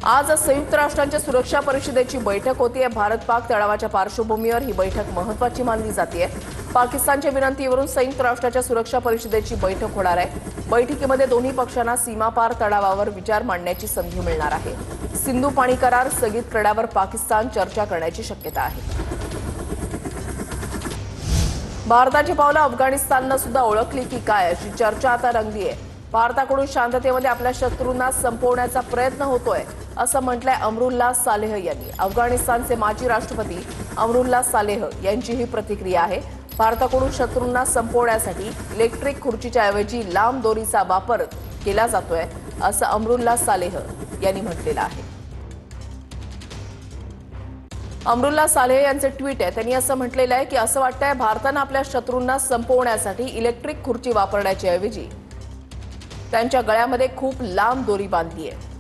आज संयुक्त राष्ट्रांच्या सुरक्षा परिषदेची बैठक होतीये। भारत-पाक तणावाच्या पार्श्वभूमीवर ही बैठक महत्त्वाची मानली जाते। पाकिस्तानच्या विनंतीवरून संयुक्त राष्ट्राच्या सुरक्षा परिषदेची बैठक होणार आहे। बैठकीमध्ये दोन्ही पक्षांना सीमापार तणावावर विचार मांडण्याची संधी मिळणार आहे। सिंधू पाणी करार स्थगित करण्यावर पाकिस्तान चर्चा करण्याची शक्यता आहे। भारताची पावलं अफगाणिस्ताननं सुद्धा ओळखली की काय अशी चर्चा आता रंगली आहे। भारताकडून शांततेमध्ये आपल्या शत्रूंना संपवण्याचा प्रयत्न होतोय असं म्हटलंय अमरुल्ला सालेह यांनी। अफगाणिस्तानचे माजी राष्ट्रपती अमरुल्ला सालेह यांची ही प्रतिक्रिया आहे। भारताकडून शत्रूंना संपवण्यासाठी इलेक्ट्रिक खुर्चीच्या ऐवजी लांब दोरीचा वापर केला जातोय असं अमरुल्ला सालेह यांनी म्हटलेलं आहे। अमरुल्ला सालेह यांचे ट्विट आहे। त्यांनी असं म्हटलेलं आहे की असं वाटतंय भारतानं आपल्या शत्रूंना संपवण्यासाठी इलेक्ट्रिक खुर्ची वापरण्याच्या ऐवजी त्यांच्या गळ्यामध्ये खूप लांब दोरी बांधली आहे।